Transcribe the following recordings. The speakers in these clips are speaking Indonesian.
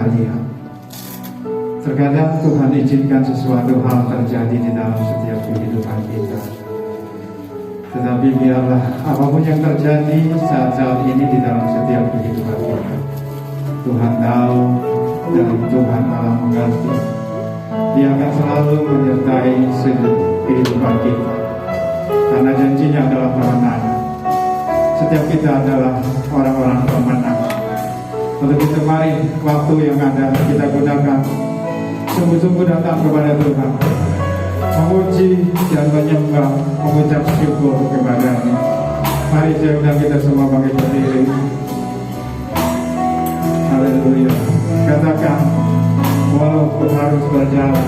lihat. Terkadang Tuhan izinkan sesuatu hal terjadi di dalam setiap kehidupan kita. Tetapi biarlah apapun yang terjadi saat-saat ini di dalam setiap kehidupan kita, Tuhan tahu dan Tuhan akan mengerti. Dia akan selalu menyertai kehidupan kita. Karena janjinya adalah kemenangan. Setiap kita adalah orang-orang pemenang. Untuk itu mari waktu yang ada kita gunakan sungguh-sungguh datang kepada Tuhan, memuji dan menyembah, mengucap syukur kepada-Nya. Mari saya undang kita semua bangkit berdiri. Haleluya. Katakan, walaupun harus berjalan,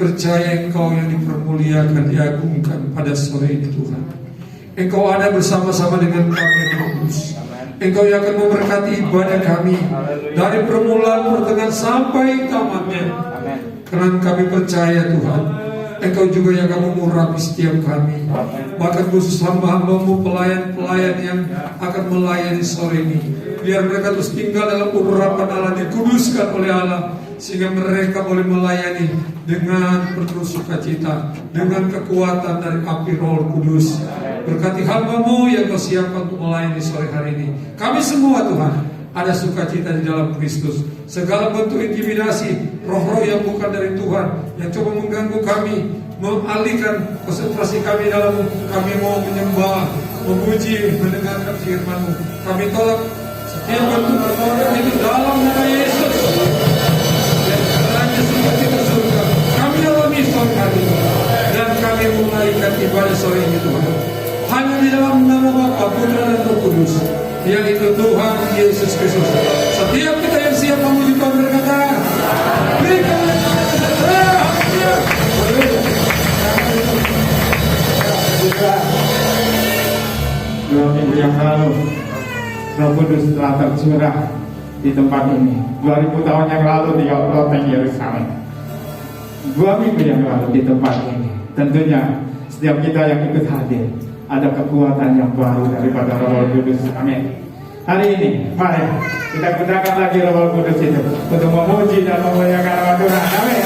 percaya Engkau yang dipermuliakan, diagungkan pada sore ini Tuhan. Engkau ada bersama-sama dengan kami Roh Kudus. Engkau yang akan memberkati ibadah kami dari permulaan, pertengahan sampai tamatnya. Karena kami percaya Tuhan, Engkau juga yang akan mengurapi setiap kami. Bahkan khusus hamba-hambamu, pelayan-pelayan yang akan melayani sore ini, biar mereka terus tinggal dalam urapan Allah, dikuduskan oleh Allah, sehingga mereka boleh melayani dengan penuh sukacita, dengan kekuatan dari api Roh Kudus. Berkati hamba-Mu yang Kau siapkan untuk melayani sore hari ini. Kami semua Tuhan, ada sukacita di dalam Kristus. Segala bentuk intimidasi, roh-roh yang bukan dari Tuhan, yang coba mengganggu kami, mengalihkan konsentrasi kami dalam kami mau menyembah, memuji, mendengarkan firman-Mu, kami tolak setiap bentuk permohonan itu dalam nama Yesus. Dan karena sukacita surga kami alami sore hari ini, dan kami mulaikan ibadah sore ini Tuhan hanya di dalam nama Bapa, Putra dan Roh Kudus, yaitu Tuhan Yesus Kristus. Setiap kita yang siap memuji Tuhan berkata, berikan Dua minggu yang lalu Roh Kudus telah tercurah di tempat ini. 2000 tahun yang lalu di loteng Yerusalem. 2 minggu yang lalu di tempat ini. Tentunya setiap kita yang ikut hadir, ada kekuatan yang baru daripada Roh Kudus. Amin. Hari ini, mari kita gunakan lagi Roh Kudus itu untuk memuji dan memuliakan nama Tuhan. Amin.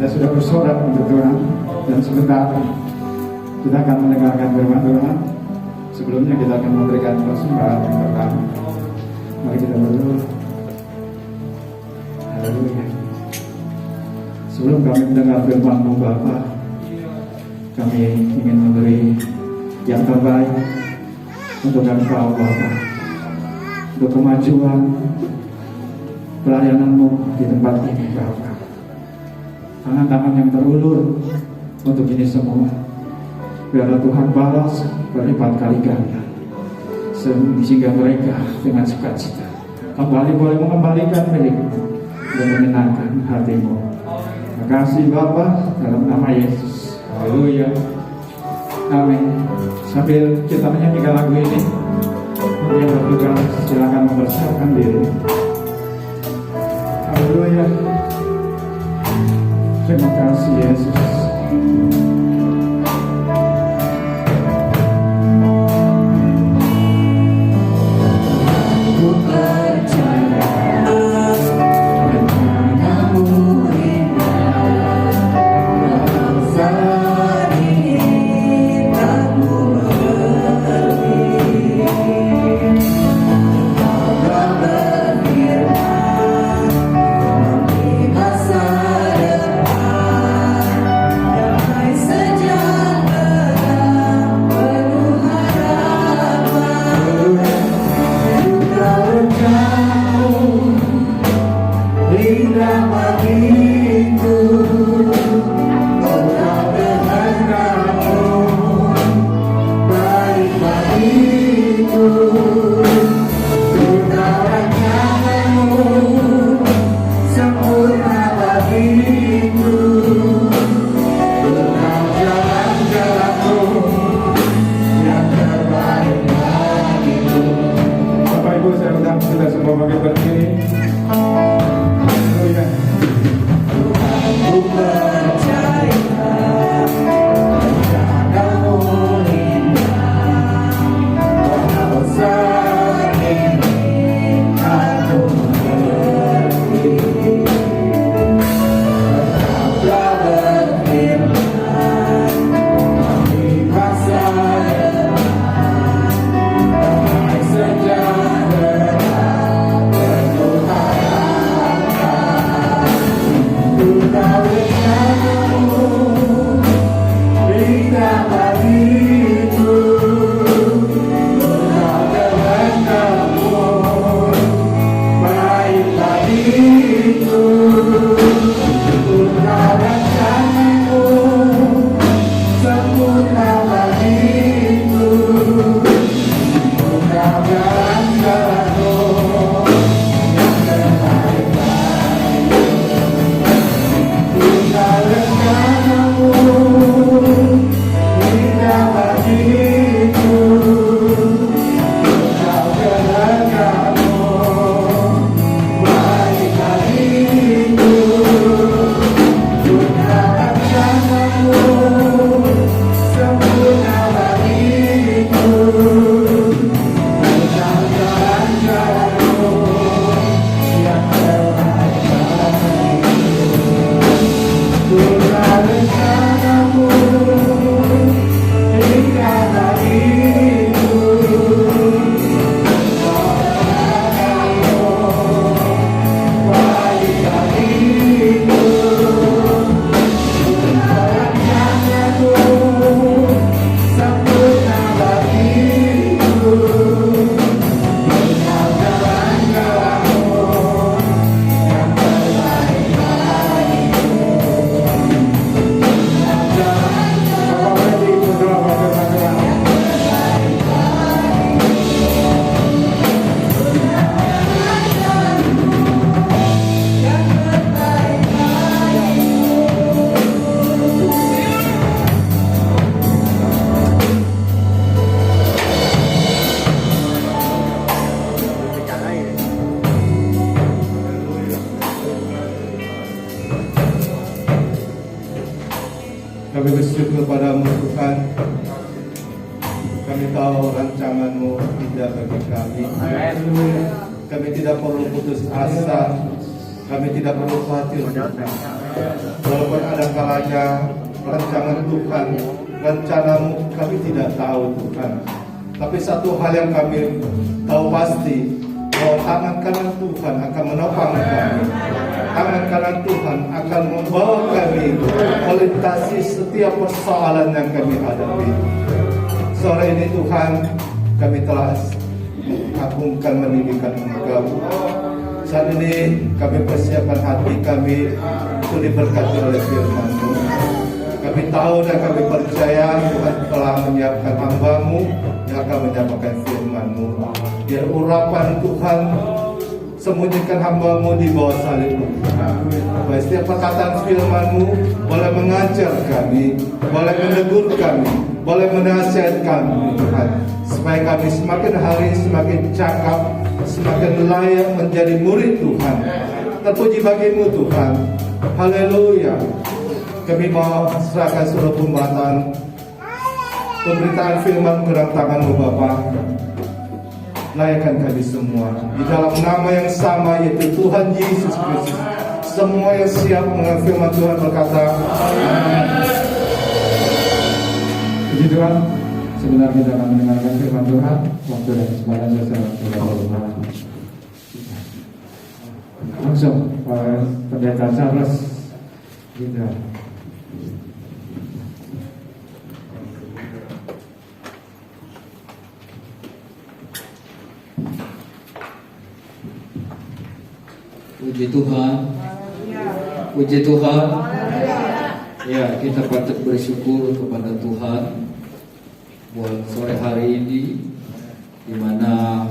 sudah bersorak untuk Tuhan, dan sebentar kita akan mendengarkan firman Tuhan. Sebelumnya kita akan memberikan persembahan yang pertama. Mari kita berdoa. Haleluya. Sebelum kami mendengar firman-Mu Bapa, kami ingin memberi yang terbaik untuk Engkau Bapa, untuk kemajuan pelayanan-Mu di tempat ini Bapa. Tangan-tangan yang terulur untuk ini semua, biarlah Tuhan balas berlipat kali ganda, sehingga mereka dengan sukacita kembali boleh mengembalikan milik-Mu dan menyenangkan hati-Mu. Terima kasih Bapa, dalam nama Yesus. Haleluya. Amin. Sambil kita menyanyikan lagu ini, yang bertugas silakan mempersiapkan diri. Haleluya. Terima kasih Yesus. Kami bersyukur padamu Tuhan. Kami tahu rancangan-Mu indah bagi kami. Kami tidak perlu putus asa. Kami tidak perlu khawatir Tuhan. Walaupun ada kalanya rancangan Tuhan, rencanamu kami tidak tahu Tuhan. Tapi satu hal yang kami tahu pasti, bahwa tangan kanan Tuhan akan menopang kami. Tangan kanan Tuhan akan membawa kami melintasi setiap persoalan yang kami hadapi. Sore ini Tuhan, kami telah mengagungkan meninggikan Engkau. Saat ini kami persiapkan hati kami untuk diberkati oleh firman-Mu. Kami tahu dan kami percaya Tuhan telah menyiapkan hamba-Mu yang akan menyampaikan firman-Mu. Biar urapan Tuhan sembunyikan hamba-Mu di bawah salib-Mu. Baik, setiap perkataan firman-Mu boleh mengajar kami, boleh menegur kami, boleh menasihat kami Tuhan, supaya kami semakin hari semakin cakap, semakin layak menjadi murid Tuhan. Terpuji bagimu Tuhan. Haleluya. Kami mau serahkan seluruh pemberitaan firman ke dalam tangan-Mu Bapa. Layakkan kami semua di dalam nama yang sama, yaitu Tuhan Yesus Kristus. Semua yang siap mengenal firman Tuhan berkata amin. Puji Tuhan, sebentar kita akan mendengarkan firman Tuhan. Waktu dan kesempatan saya sudah berubah. Langsung Pak Pendeta Charles gitu. Puji Tuhan. Puji Tuhan. Ya, kita patut bersyukur kepada Tuhan buat sore hari ini, di mana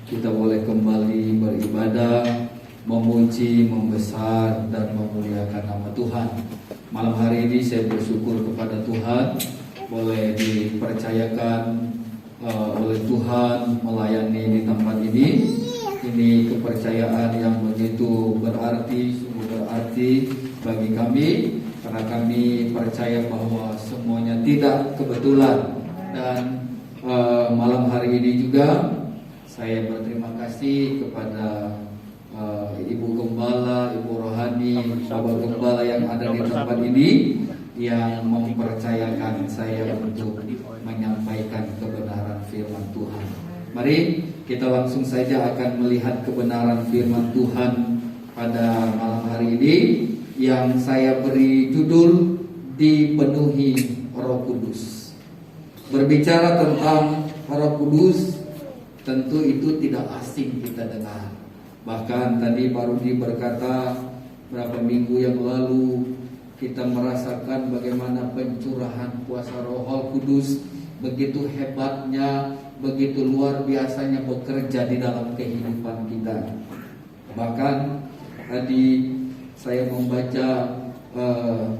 kita boleh kembali beribadah, memuji, membesar dan memuliakan nama Tuhan. Malam hari ini saya bersyukur kepada Tuhan boleh dipercayakan oleh Tuhan melayani di tempat ini. Ini kepercayaan yang begitu berarti, sungguh berarti bagi kami, karena kami percaya bahwa semuanya tidak kebetulan. Dan malam hari ini juga saya berterima kasih kepada Ibu Gembala, Ibu Rohani, Bapak Gembala yang ada di tempat ini, yang mempercayakan saya untuk menyampaikan kebenaran firman Tuhan. Mari kita langsung saja akan melihat kebenaran firman Tuhan pada malam hari ini, yang saya beri judul Dipenuhi Roh Kudus. Berbicara tentang Roh Kudus, tentu itu tidak asing kita dengar. Bahkan tadi Pak Rudi berkata berapa minggu yang lalu kita merasakan bagaimana pencurahan kuasa Roh Kudus begitu hebatnya, begitu luar biasanya bekerja di dalam kehidupan kita. Bahkan tadi saya membaca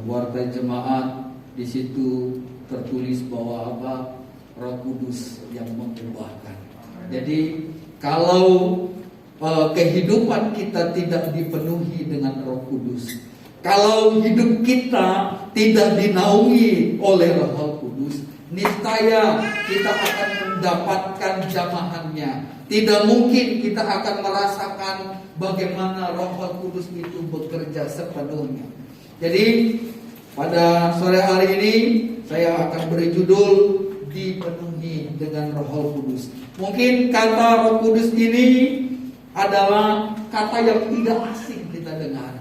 warta jemaat, di situ tertulis bahwa apa? Roh Kudus yang mengubahkan. Jadi kalau kehidupan kita tidak dipenuhi dengan Roh Kudus, kalau hidup kita tidak dinaungi oleh Roh Kudus, niscaya kita akan mendapatkan jamahannya. Tidak mungkin kita akan merasakan bagaimana Roh Kudus itu bekerja sepenuhnya. Jadi pada sore hari ini saya akan beri judul Dipenuhi dengan Roh Kudus. Mungkin kata Roh Kudus ini adalah kata yang tidak asing kita dengar.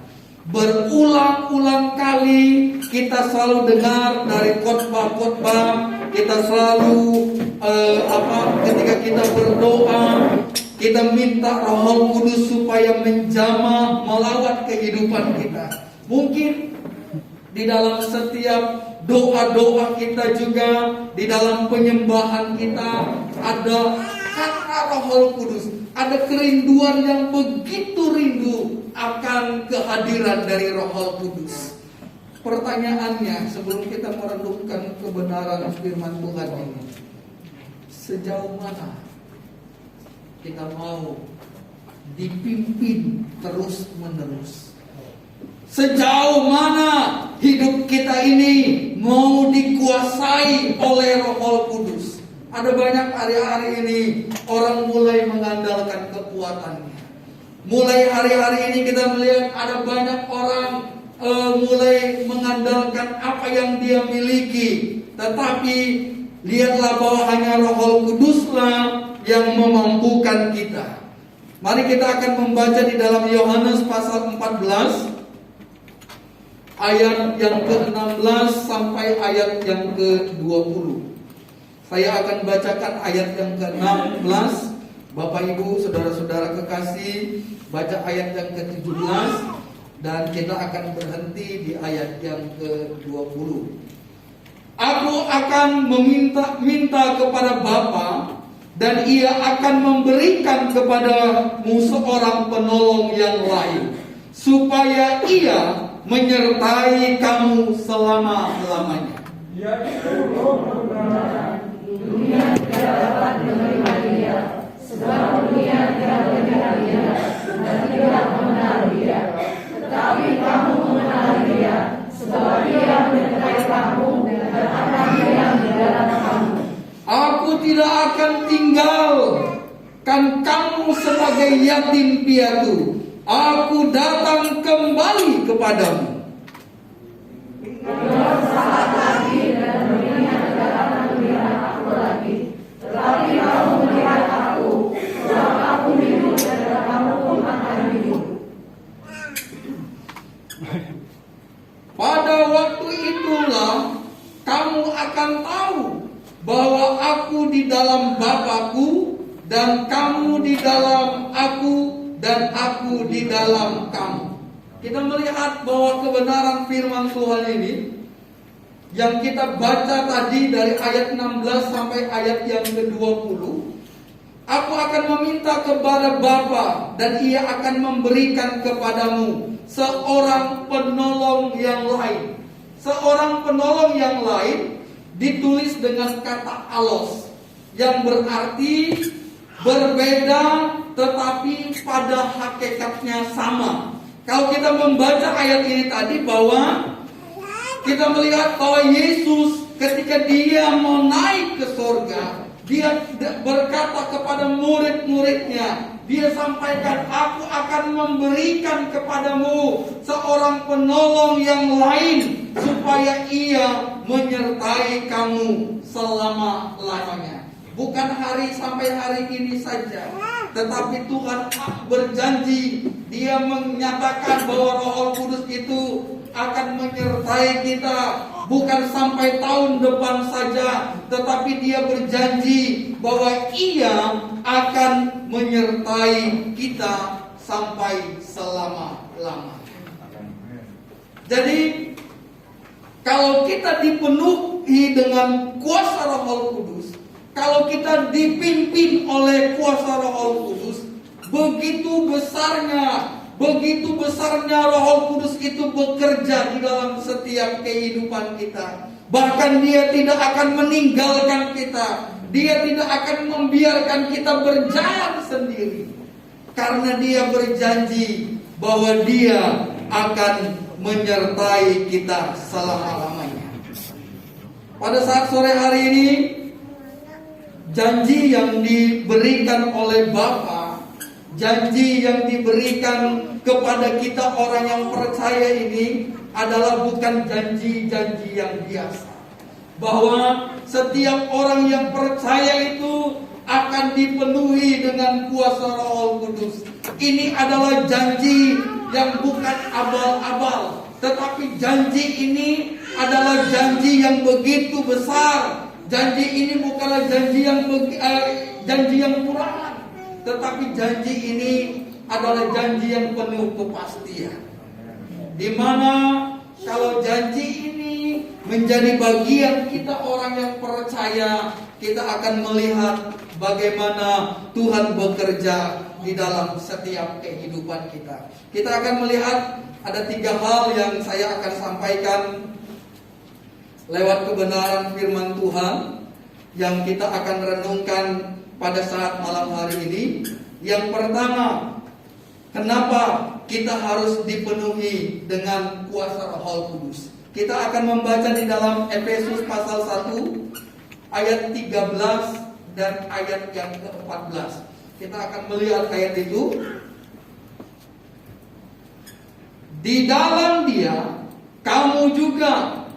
Berulang-ulang kali kita selalu dengar dari khotbah-khotbah, kita selalu ketika kita berdoa, kita minta Roh Kudus supaya menjamah melawat kehidupan kita. Mungkin di dalam setiap doa-doa kita juga, di dalam penyembahan kita ada kata Roh Kudus, ada kerinduan yang begitu rindu akan kehadiran dari Roh Kudus. Pertanyaannya sebelum kita merenungkan kebenaran firman Tuhan ini, sejauh mana kita mau dipimpin terus menerus? Sejauh mana hidup kita ini mau dikuasai oleh Roh Kudus? Ada banyak hari-hari ini orang mulai mengandalkan kekuatannya. Mulai hari-hari ini kita melihat ada banyak orang mulai mengandalkan apa yang dia miliki, tetapi lihatlah bahwa hanya Roh Kuduslah yang memampukan kita. Mari kita akan membaca di dalam Yohanes pasal 14 ayat yang ke-16 sampai ayat yang ke-20. Saya akan bacakan ayat yang ke-16. Bapak Ibu, saudara-saudara kekasih, baca ayat yang ke-17 dan kita akan berhenti di ayat yang ke-20. Aku akan minta kepada Bapa, dan Ia akan memberikan kepadamu seorang penolong yang lain, supaya Ia menyertai kamu selama-lamanya. Dunia tidak dapat menerima Dia, sebab dunia tidak mengenal Dia dan tidak mengenal Dia. Tetapi kamu mengenal Dia, sebab Dia menyertai kamu dan akan diam di dalam kamu. Aku tidak akan tinggalkan kamu sebagai yatim piatu. Aku datang kembali kepadamu. Saat lagi dan dunia tidak akan melihat aku lagi, tetapi kamu melihat aku, sebab aku hidup dan kamu pun akan hidup. Pada waktu itulah kamu akan tahu bahwa aku di dalam Bapa-Ku, dan kamu di dalam aku, dan aku di dalam kamu. Kita melihat bahwa kebenaran firman Tuhan ini yang kita baca tadi dari ayat 16 sampai ayat yang ke-20. Aku akan meminta kepada Bapa, dan Ia akan memberikan kepadamu seorang penolong yang lain. Seorang penolong yang lain ditulis dengan kata alos, yang berarti berbeda tetapi pada hakikatnya sama. Kalau kita membaca ayat ini tadi, bahwa kita melihat bahwa Yesus ketika Dia mau naik ke surga, Dia berkata kepada murid-muridnya, Dia sampaikan, aku akan memberikan kepadamu seorang penolong yang lain, supaya Ia menyertai kamu selama-lamanya. Bukan sampai hari ini saja, tetapi Tuhan berjanji, Dia menyatakan bahwa Roh Kudus itu akan menyertai kita, bukan sampai tahun depan saja, tetapi Dia berjanji bahwa Ia akan menyertai kita sampai selama-lamanya. Jadi kalau kita dipenuhi dengan kuasa Roh Kudus, kalau kita dipimpin oleh kuasa Roh Kudus, begitu besarnya Roh Kudus itu bekerja di dalam setiap kehidupan kita. Bahkan Dia tidak akan meninggalkan kita. Dia tidak akan membiarkan kita berjalan sendiri, karena Dia berjanji bahwa Dia akan menyertai kita selama-lamanya. Pada saat sore hari ini, janji yang diberikan oleh Bapa, janji yang diberikan kepada kita orang yang percaya ini adalah bukan janji-janji yang biasa. Bahwa setiap orang yang percaya itu akan dipenuhi dengan kuasa Roh Kudus. Ini adalah janji yang bukan abal-abal, tetapi janji ini adalah janji yang begitu besar. Janji ini bukanlah janji yang murahan, tetapi janji ini adalah janji yang penuh kepastian. Di mana kalau janji ini menjadi bagian kita orang yang percaya, kita akan melihat bagaimana Tuhan bekerja di dalam setiap kehidupan kita. Kita akan melihat ada 3 hal yang saya akan sampaikan lewat kebenaran firman Tuhan yang kita akan renungkan pada saat malam hari ini. Yang pertama, kenapa kita harus dipenuhi dengan kuasa Roh Kudus? Kita akan membaca di dalam Efesus pasal 1 ayat 13 dan ayat yang ke-14. Kita akan melihat ayat itu. di dalam Dia kamu juga,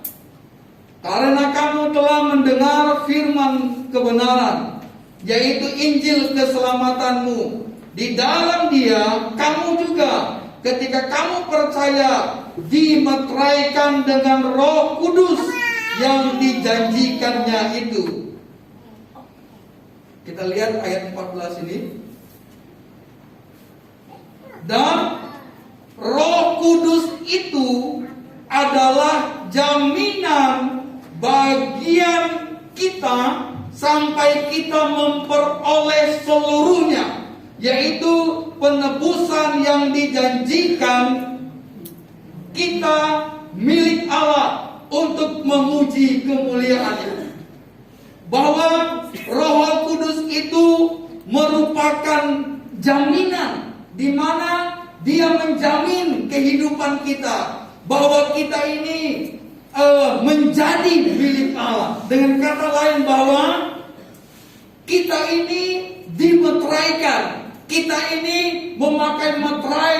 karena kamu telah mendengar firman kebenaran, yaitu Injil keselamatanmu. Di dalam Dia kamu juga, ketika kamu percaya, dimeteraikan dengan Roh Kudus yang dijanjikannya itu. Kita lihat ayat 14 ini. Dan Roh Kudus itu adalah jaminan bagian kita sampai kita memperoleh seluruhnya, yaitu penebusan yang dijanjikan kita milik Allah untuk memuji kemuliaannya. Bahwa Roh Kudus itu merupakan jaminan di mana Dia menjamin kehidupan kita, bahwa kita ini menjadi milik Allah. Dengan kata lain, bahwa kita ini dimeteraikan, kita ini memakai meterai,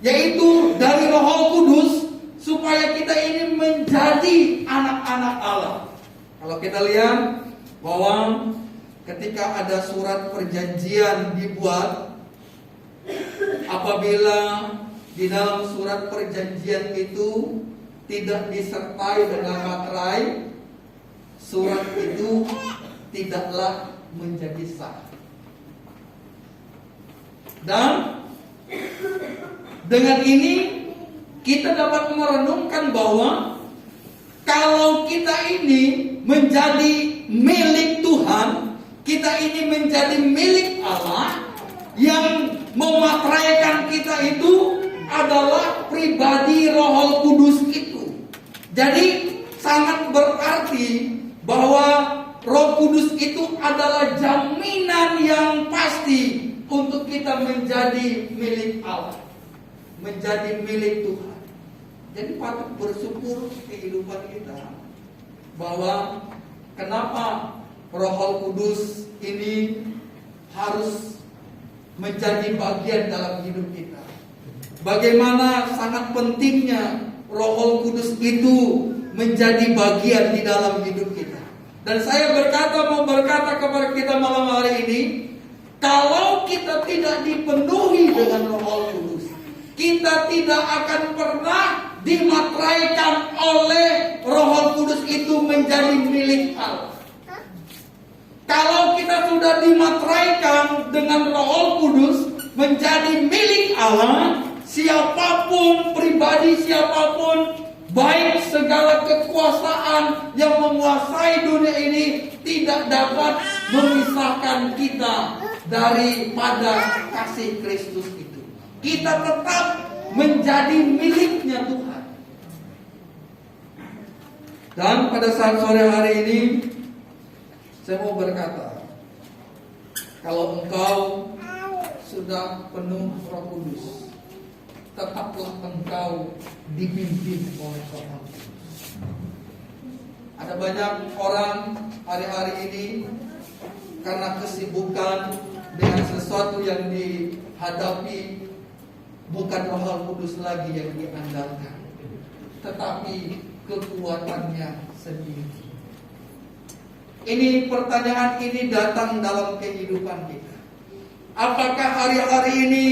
yaitu dari Roh Kudus, supaya kita ini menjadi anak-anak Allah. Kalau kita lihat bahwa ketika ada surat perjanjian dibuat, apabila di dalam surat perjanjian itu tidak disertai dengan materai, surat itu tidaklah menjadi sah. Dan dengan ini kita dapat merenungkan bahwa kalau kita ini menjadi milik Tuhan, kita ini menjadi milik Allah, yang memateraikan kita itu adalah pribadi Roh Kudus itu. Jadi sangat berarti bahwa Roh Kudus itu adalah jaminan yang pasti untuk kita menjadi milik Allah, menjadi milik Tuhan. Jadi patut bersyukur kehidupan kita bahwa kenapa Roh Kudus ini harus menjadi bagian dalam hidup kita. Bagaimana sangat pentingnya Roh Kudus itu menjadi bagian di dalam hidup kita. Dan saya mau berkata kepada kita malam hari ini, kalau kita tidak dipenuhi dengan Roh Kudus, kita tidak akan pernah dimateraikan oleh Roh Kudus itu menjadi milik Allah. Kalau kita sudah dimateraikan dengan Roh Kudus menjadi milik Allah, siapapun, pribadi siapapun, baik segala kekuasaan yang menguasai dunia ini tidak dapat memisahkan kita daripada kasih Kristus itu. Kita tetap menjadi miliknya Tuhan. Dan pada saat sore hari ini saya mau berkata, kalau engkau sudah penuh Roh Kudus, tetaplah engkau dipimpin oleh Roh Kudus. Ada banyak orang hari-hari ini karena kesibukan dengan sesuatu yang dihadapi, bukan Roh Kudus lagi yang diandalkan, tetapi kekuatannya sendiri. Ini pertanyaan ini datang dalam kehidupan kita. Apakah hari-hari ini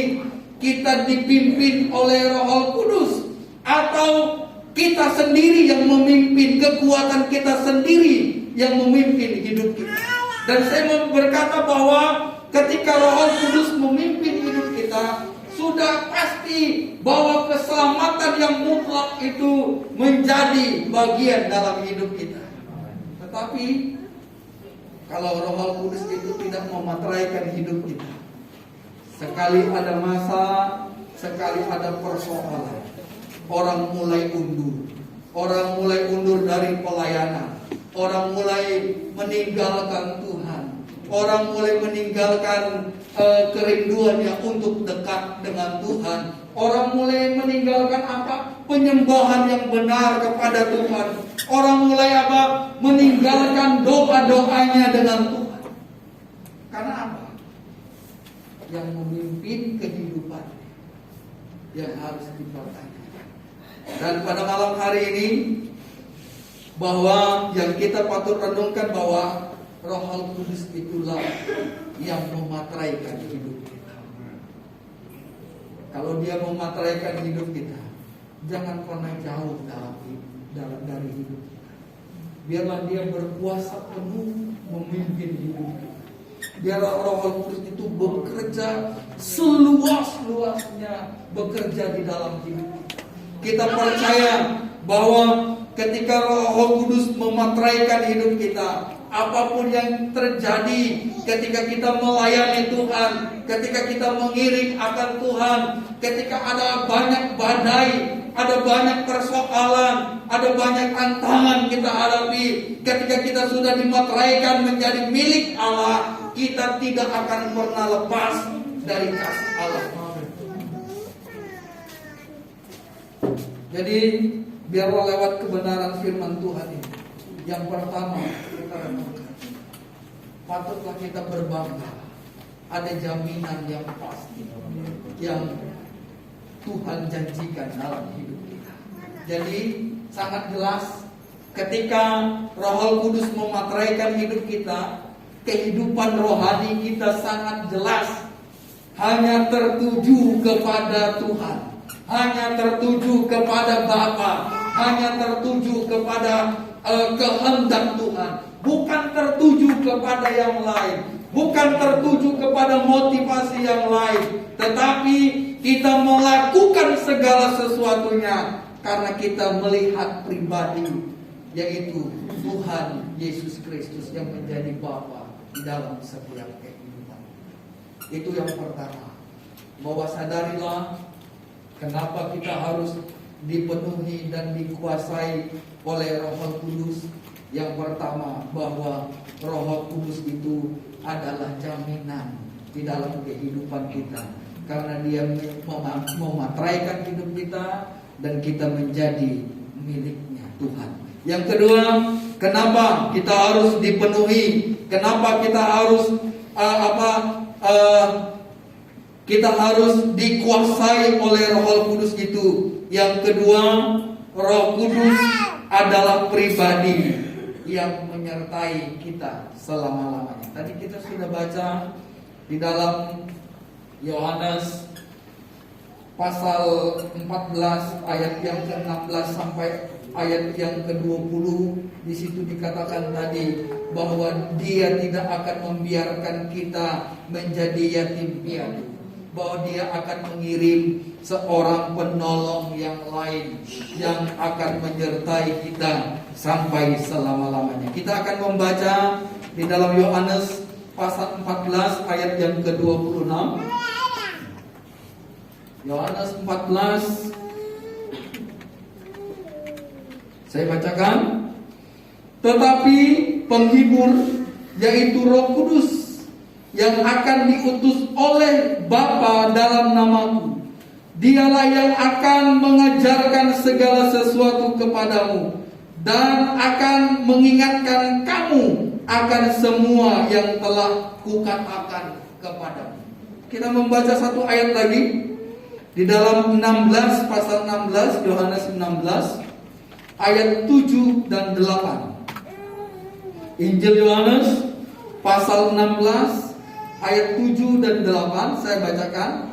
kita dipimpin oleh Roh Kudus, atau kita sendiri yang memimpin, kekuatan kita sendiri yang memimpin hidup kita? Dan saya mau berkata bahwa ketika Roh Kudus memimpin hidup kita, sudah pasti bahwa keselamatan yang mutlak itu menjadi bagian dalam hidup kita. Tetapi kalau Roh Kudus itu tidak memateraikan hidup kita, sekali ada masa, sekali ada persoalan, orang mulai undur dari pelayanan, orang mulai meninggalkan Tuhan, orang mulai meninggalkan kerinduannya untuk dekat dengan Tuhan, orang mulai meninggalkan penyembahan yang benar kepada Tuhan, orang mulai meninggalkan doa-doanya dengan Tuhan. Karena apa? Yang memimpin kehidupan yang harus dipertanyakan. Dan pada malam hari ini, bahwa yang kita patut renungkan bahwa Roh Kudus itulah yang memateraikan hidup kita. Kalau dia memateraikan hidup kita, jangan pernah jauh dari hidup kita. Biarlah dia berkuasa penuh memimpin hidup kita. Biarlah Roh Kudus itu bekerja seluas-luasnya, bekerja di dalam hidup kita. Kita percaya bahwa ketika Roh Kudus memateraikan hidup kita, apapun yang terjadi ketika kita melayani Tuhan, ketika kita mengiring akan Tuhan, ketika ada banyak badai, ada banyak persoalan, ada banyak tantangan kita hadapi, ketika kita sudah dimateraikan menjadi milik Allah, kita tidak akan pernah lepas dari kasih Allah. Jadi biarlah lewat kebenaran firman Tuhan ini, yang pertama kita renungkan, patutlah kita berbangga, ada jaminan yang pasti yang Tuhan janjikan dalam hidup kita. Jadi sangat jelas ketika Roh Kudus memateraikan hidup kita, kehidupan rohani kita sangat jelas hanya tertuju kepada Tuhan, hanya tertuju kepada Bapa, hanya tertuju kepada kehendak Tuhan, bukan tertuju kepada yang lain, bukan tertuju kepada motivasi yang lain, tetapi kita melakukan segala sesuatunya karena kita melihat pribadi, yaitu Tuhan Yesus Kristus yang menjadi Bapa di dalam setiap kehidupan. Itu yang pertama. Bahwa sadarilah kenapa kita harus dipenuhi dan dikuasai oleh Roh Kudus. Yang pertama, bahwa Roh Kudus itu adalah jaminan di dalam kehidupan kita, karena dia memateraikan hidup kita dan kita menjadi miliknya Tuhan. Yang kedua, kenapa kita harus dipenuhi? Kenapa kita harus kita harus dikuasai oleh Roh Kudus itu? Yang kedua, Roh Kudus adalah pribadi yang menyertai kita selama-lamanya. Tadi kita sudah baca di dalam Yohanes pasal 14 ayat yang ke-16 sampai ayat yang ke-20. Di situ dikatakan tadi bahwa Dia tidak akan membiarkan kita menjadi yatim piatu, bahwa Dia akan mengirim seorang penolong yang lain yang akan menyertai kita sampai selama-lamanya. Kita akan membaca di dalam Yohanes pasal 14 ayat yang ke-26. Yohanes 14, saya bacakan. Tetapi penghibur, yaitu Roh Kudus, yang akan diutus oleh Bapa dalam namaku, Dialah yang akan mengajarkan segala sesuatu kepadamu dan akan mengingatkan kamu akan semua yang telah kukatakan kepadamu. Kita membaca satu ayat lagi di dalam 16, pasal 16, Yohanes 16 ayat 7 dan 8. Injil Yohanes pasal 16 ayat 7 dan 8, saya bacakan.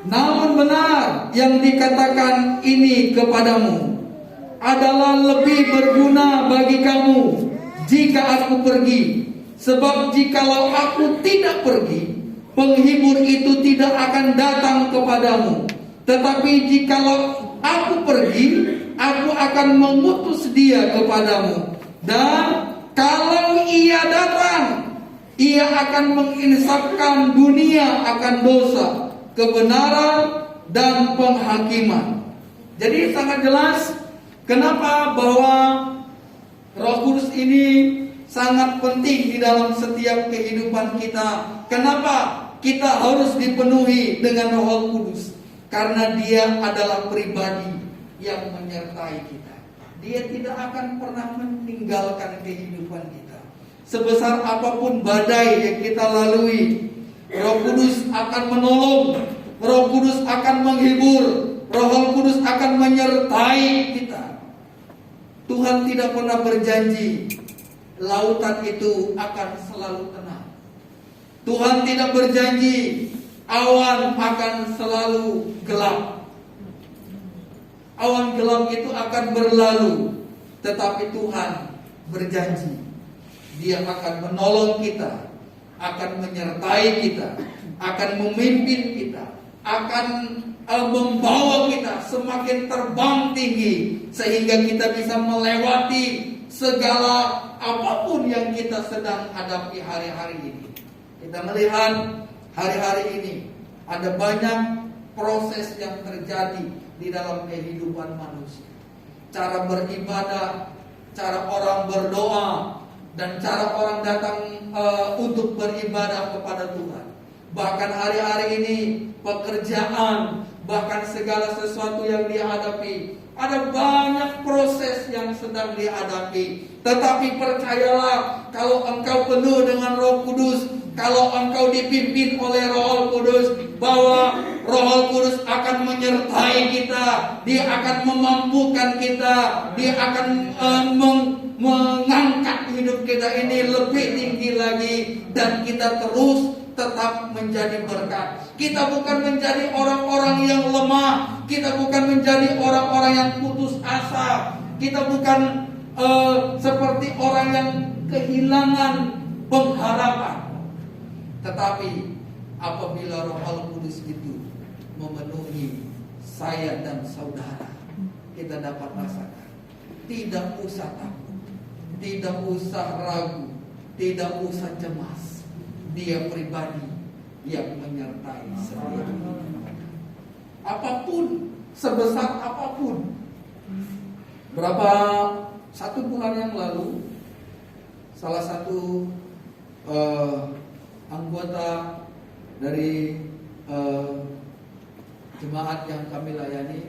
Namun benar yang dikatakan ini kepadamu adalah lebih berguna bagi kamu jika aku pergi. Sebab jikalau aku tidak pergi, penghibur itu tidak akan datang kepadamu. Tetapi jikalau aku pergi, aku akan mengutus dia kepadamu. Dan kalau ia datang, ia akan menginsafkan dunia akan dosa, kebenaran, dan penghakiman. Jadi sangat jelas kenapa bahwa Roh Kudus ini sangat penting di dalam setiap kehidupan kita. Kenapa kita harus dipenuhi dengan Roh Kudus? Karena Dia adalah pribadi yang menyertai kita. Dia tidak akan pernah meninggalkan kehidupan kita. Sebesar apapun badai yang kita lalui, Roh Kudus akan menolong, Roh Kudus akan menghibur, Roh Kudus akan menyertai kita. Tuhan tidak pernah berjanji lautan itu akan selalu tenang. Tuhan tidak berjanji awan akan selalu gelap. Awan gelap itu akan berlalu, tetapi Tuhan berjanji Dia akan menolong kita, akan menyertai kita, akan memimpin kita, akan membawa kita semakin terbang tinggi sehingga kita bisa melewati segala apapun yang kita sedang hadapi hari-hari ini. Kita melihat hari-hari ini ada banyak proses yang terjadi di dalam kehidupan manusia. Cara beribadah, cara orang berdoa, dan cara orang datang untuk beribadah kepada Tuhan. Bahkan hari-hari ini pekerjaan, bahkan segala sesuatu yang dihadapi, ada banyak proses yang sedang dihadapi. Tetapi percayalah, kalau engkau penuh dengan Roh Kudus, kalau engkau dipimpin oleh Roh Kudus, bahwa Roh Kudus akan menyertai kita, Dia akan memampukan kita, Dia akan mengangkat hidup kita ini lebih tinggi lagi, dan kita terus tetap menjadi berkat. Kita bukan menjadi orang-orang yang lemah, kita bukan menjadi orang-orang yang putus asa, kita bukan seperti orang yang kehilangan pengharapan. Tetapi apabila Roh Kudus itu memenuhi saya dan saudara, kita dapat rasakan, tidak usah takut, tidak usah ragu, tidak usah cemas. Dia pribadi yang menyertai setiap kita. Apapun, sebesar apapun. Satu bulan yang lalu, salah satu anggota dari jemaat yang kami layani,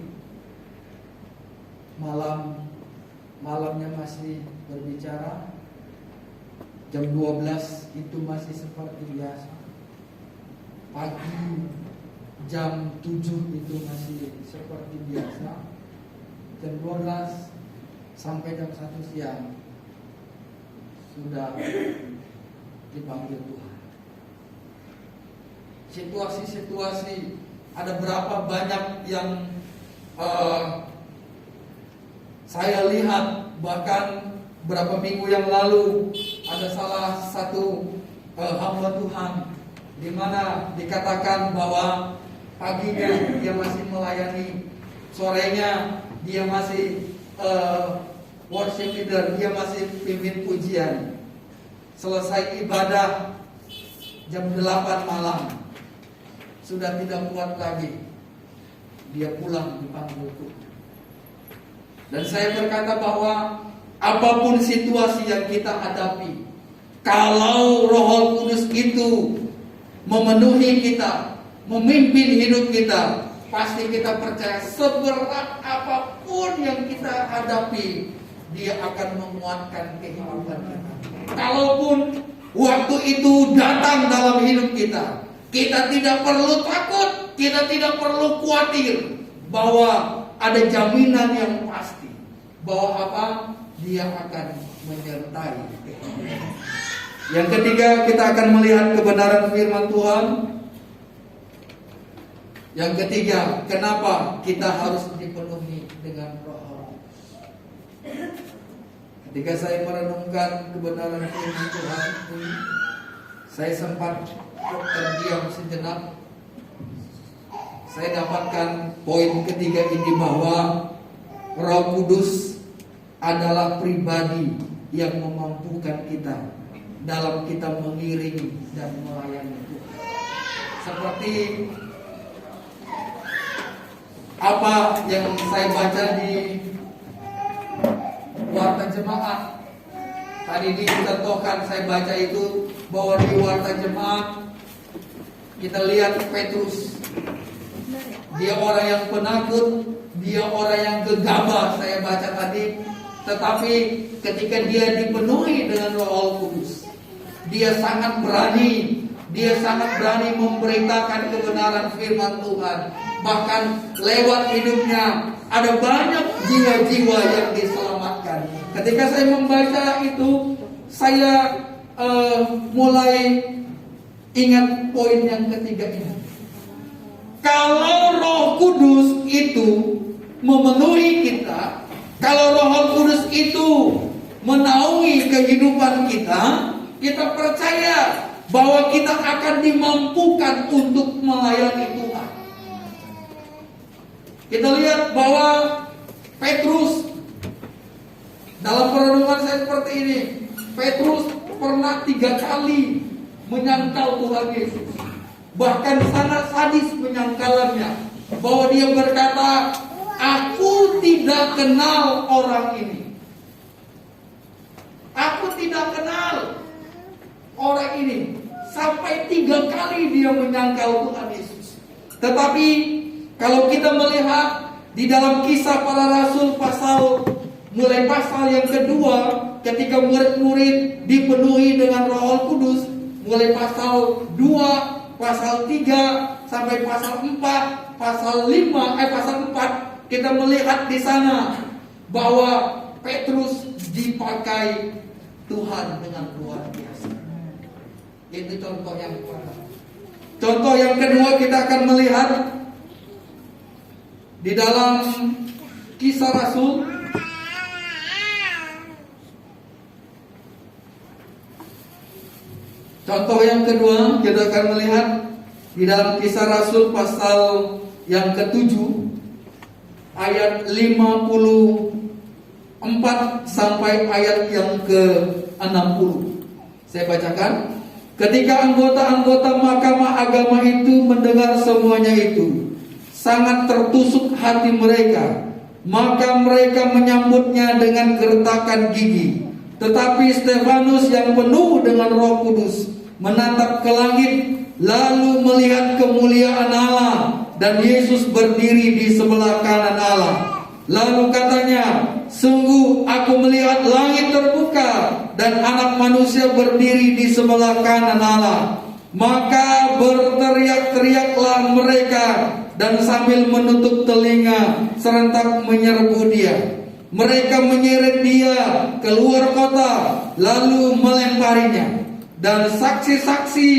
malamnya masih berbicara. Jam 12 itu masih seperti biasa. Pagi jam 7 itu masih seperti biasa. Jam 12 sampai jam 1 siang sudah dipanggil Tuhan. Situasi-situasi, ada berapa banyak yang saya lihat, bahkan berapa minggu yang lalu ada salah satu hamba Tuhan di mana dikatakan bahwa paginya dia masih melayani, sorenya dia masih worship leader, dia masih pimpin pujian. Selesai ibadah jam 8 malam, sudah tidak kuat lagi, dia pulang dipanggil Tuhan. Dan saya berkata bahwa apapun situasi yang kita hadapi, kalau Roh Kudus itu memenuhi kita, memimpin hidup kita, pasti kita percaya seberat apapun yang kita hadapi, Dia akan menguatkan kehidupan kita. Kalaupun waktu itu datang dalam hidup kita, kita tidak perlu takut, kita tidak perlu khawatir, bahwa ada jaminan yang pasti bahwa apa? Dia akan menyertai. Yang ketiga, kita akan melihat kebenaran firman Tuhan. Yang ketiga, kenapa kita harus dipenuhi dengan Roh. Ketika saya merenungkan kebenaran firman Tuhan, saya sempat terdiam sejenak. Saya dapatkan poin ketiga ini, bahwa Roh Kudus adalah pribadi yang memampukan kita dalam kita mengiringi dan melayani Tuhan. Seperti apa yang saya baca di warta jemaat tadi dicontohkan, saya baca itu bahwa di warta jemaat kita lihat Petrus, dia orang yang penakut, dia orang yang gegabah, saya baca tadi. Tetapi ketika dia dipenuhi dengan Roh Kudus, dia sangat berani, dia sangat berani memberitakan kebenaran firman Tuhan. Bahkan lewat hidupnya ada banyak jiwa-jiwa yang diselamatkan. Ketika saya membaca itu, saya mulai ingat poin yang ketiga ini. Kalau Roh Kudus itu memenuhi kita, kalau Roh Kudus itu menaungi kehidupan kita, kita percaya bahwa kita akan dimampukan untuk melayani Tuhan. Kita lihat bahwa Petrus, dalam perenungan saya seperti ini, Petrus pernah 3 kali menyangkal Tuhan Yesus. Bahkan sangat sadis penyangkalannya, bahwa dia berkata, aku tidak kenal orang ini. Aku tidak kenal orang ini. Sampai 3 kali dia menyangkal Tuhan Yesus. Tetapi kalau kita melihat di dalam Kisah Para Rasul mulai pasal yang kedua, ketika murid-murid dipenuhi dengan Roh Kudus, mulai pasal 2, pasal 3 sampai pasal 4, pasal 4, kita melihat di sana bahwa Petrus dipakai Tuhan dengan luar biasa. Itu contoh yang pertama. Contoh yang kedua, kita akan melihat di dalam Kisah Rasul contoh yang kedua, kita akan melihat di dalam Kisah Rasul pasal yang ke-7 ayat 54 sampai ayat yang ke-60. Saya bacakan. Ketika anggota-anggota mahkamah agama itu mendengar semuanya itu, sangat tertusuk hati mereka. Maka mereka menyambutnya dengan gertakan gigi. Tetapi Stefanus yang penuh dengan Roh Kudus menatap ke langit, lalu melihat kemuliaan Allah dan Yesus berdiri di sebelah kanan Allah. Lalu katanya, sungguh aku melihat langit terbuka dan Anak Manusia berdiri di sebelah kanan Allah. Maka berteriak-teriaklah mereka dan sambil menutup telinga serentak menyerbu dia. Mereka menyeret dia keluar kota lalu melemparinya. Dan saksi-saksi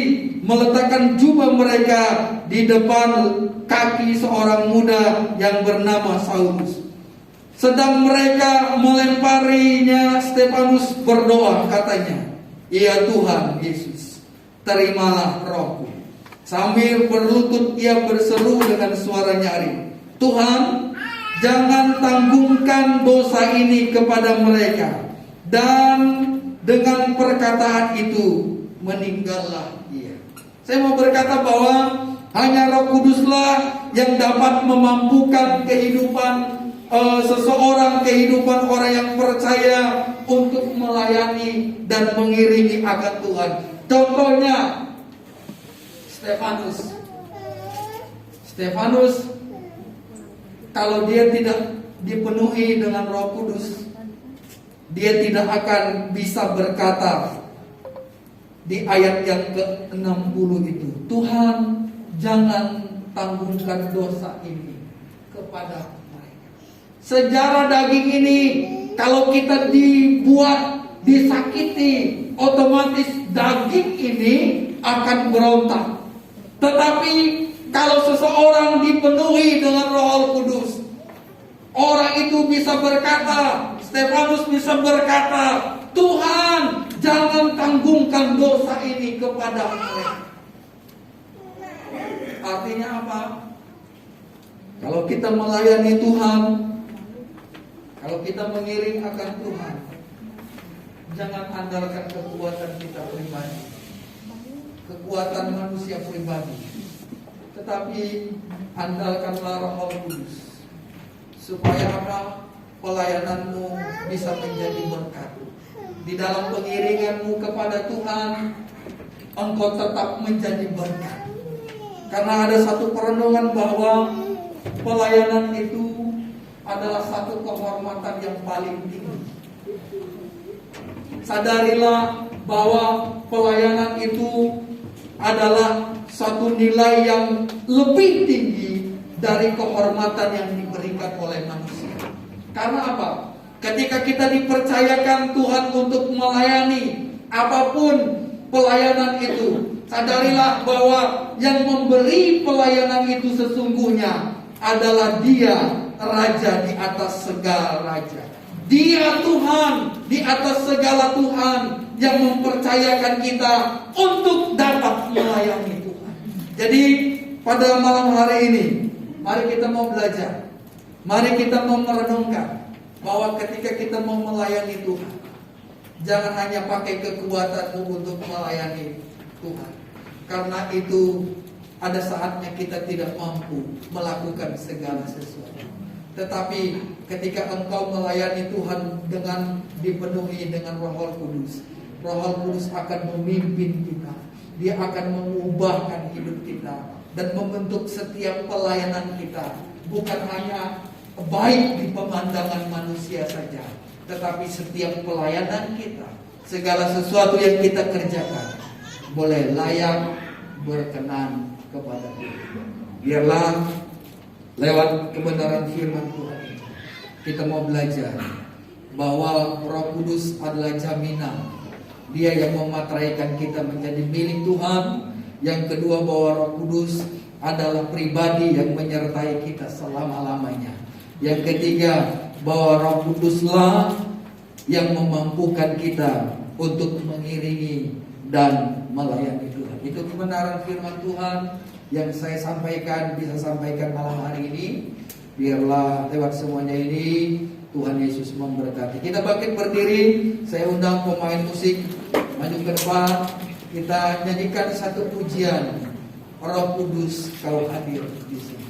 meletakkan jubah mereka di depan kaki seorang muda yang bernama Saulus. Sedang mereka melemparinya, Stefanus berdoa, katanya, "Ya Tuhan Yesus, terimalah rohku." Sambil berlutut ia berseru dengan suara nyaring, "Tuhan, jangan tanggungkan dosa ini kepada mereka." Dan dengan perkataan itu meninggallah ia. Saya mau berkata bahwa hanya Roh Kuduslah yang dapat memampukan kehidupan seseorang, kehidupan orang yang percaya untuk melayani dan mengiringi akan Tuhan. Contohnya Stefanus, kalau dia tidak dipenuhi dengan Roh Kudus, dia tidak akan bisa berkata di ayat yang ke-60 itu, "Tuhan, jangan tanggungkan dosa ini kepada mereka." Sejarah daging ini, kalau kita dibuat disakiti, otomatis daging ini akan berontak. Tetapi kalau seseorang dipenuhi dengan Roh Kudus, orang itu bisa berkata, Stefanus bisa berkata, "Tuhan, jangan tanggungkan dosa ini kepada mereka." Artinya apa? Kalau kita melayani Tuhan, kalau kita mengiring akan Tuhan, jangan andalkan kekuatan kita pribadi, kekuatan manusia pribadi, tetapi andalkanlah Roh Kudus. Supaya apa? Pelayananmu bisa menjadi berkat. Di dalam pengiringanmu kepada Tuhan, engkau tetap menjadi berkat. Karena ada satu perenungan bahwa pelayanan itu adalah satu kehormatan yang paling tinggi. Sadarilah bahwa pelayanan itu adalah satu nilai yang lebih tinggi dari kehormatan yang diberikan oleh manusia. Karena apa? Ketika kita dipercayakan Tuhan untuk melayani apapun pelayanan itu, sadarilah bahwa yang memberi pelayanan itu sesungguhnya adalah Dia, Raja di atas segala raja. Dia Tuhan di atas segala Tuhan yang mempercayakan kita untuk dapat melayani Tuhan. Jadi pada malam hari ini, mari kita mau belajar, mari kita mau merenungkan bahwa ketika kita mau melayani Tuhan, jangan hanya pakai kekuatanmu untuk melayani Tuhan. Karena itu ada saatnya kita tidak mampu melakukan segala sesuatu. Tetapi ketika engkau melayani Tuhan dengan dipenuhi dengan Roh Kudus, Roh Kudus akan memimpin kita. Dia akan mengubahkan hidup kita dan membentuk setiap pelayanan kita. Bukan hanya baik di pemandangan manusia saja, tetapi setiap pelayanan kita, segala sesuatu yang kita kerjakan boleh layak berkenan kepada Tuhan. Biarlah lewat kebenaran firman Tuhan kita mau belajar bahwa Roh Kudus adalah jaminan. Dia yang memateraikan kita menjadi milik Tuhan. Yang kedua, bahwa Roh Kudus adalah pribadi yang menyertai kita selama-lamanya. Yang ketiga, bahwa Roh Kuduslah yang memampukan kita untuk mengiringi dan melayani Tuhan. Itu kebenaran firman Tuhan yang saya sampaikan, bisa sampaikan malam hari ini. Biarlah lewat semuanya ini Tuhan Yesus memberkati. Kita bangkit berdiri. Saya undang pemain musik maju ke depan. Kita nyanyikan satu pujian, Roh Kudus Kau hadir di sini.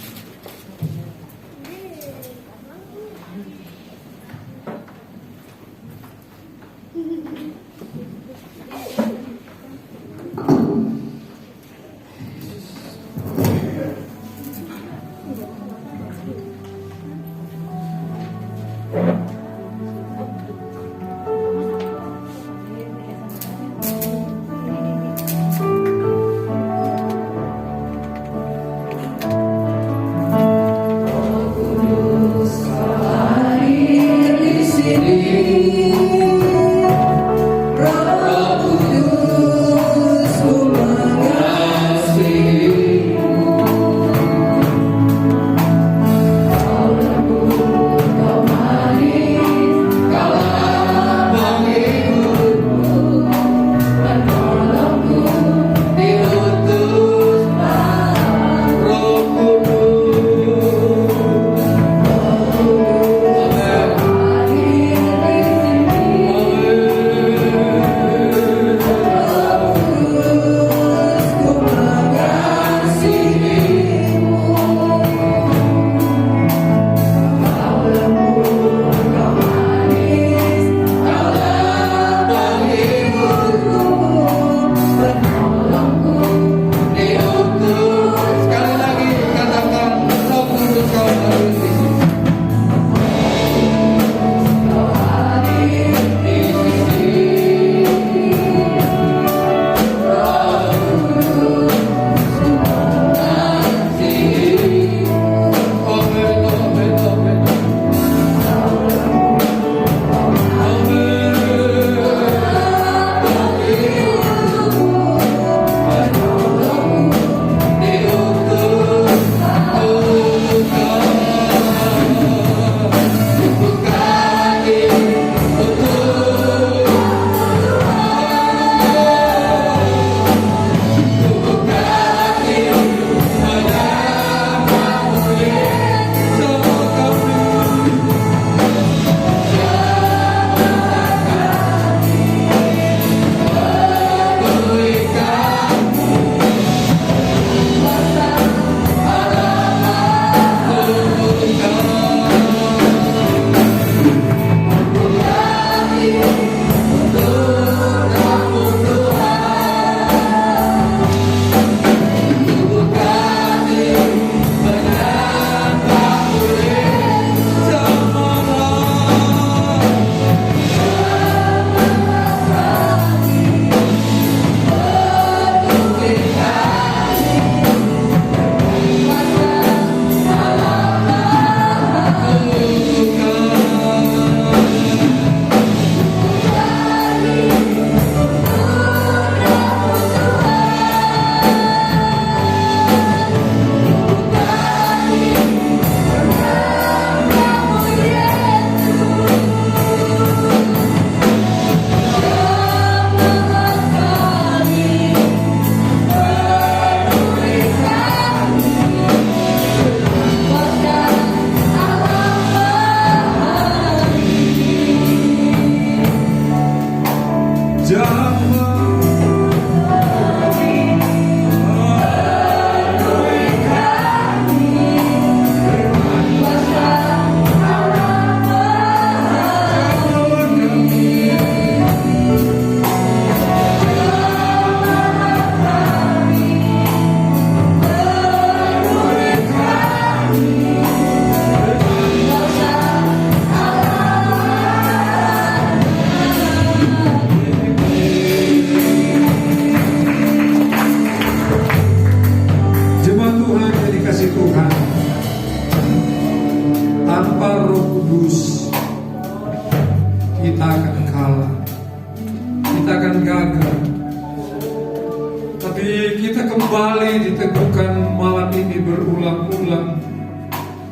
kita kembali diteguhkan malam ini berulang-ulang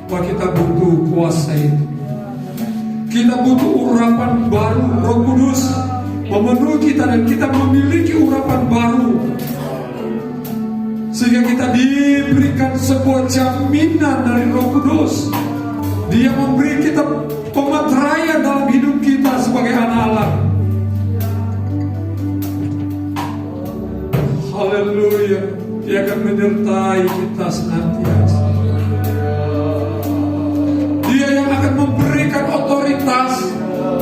bahwa kita butuh kuasa itu. Kita butuh urapan baru, Roh Kudus memenuhi kita dan kita memiliki urapan baru, sehingga kita diberikan sebuah jaminan dari Roh Kudus. Dia memberi kita pemeteraian dalam hidup kita sebagai anak Allah. Haleluya. Dia akan menyertai kita senantiasa. Dia yang akan memberikan otoritas,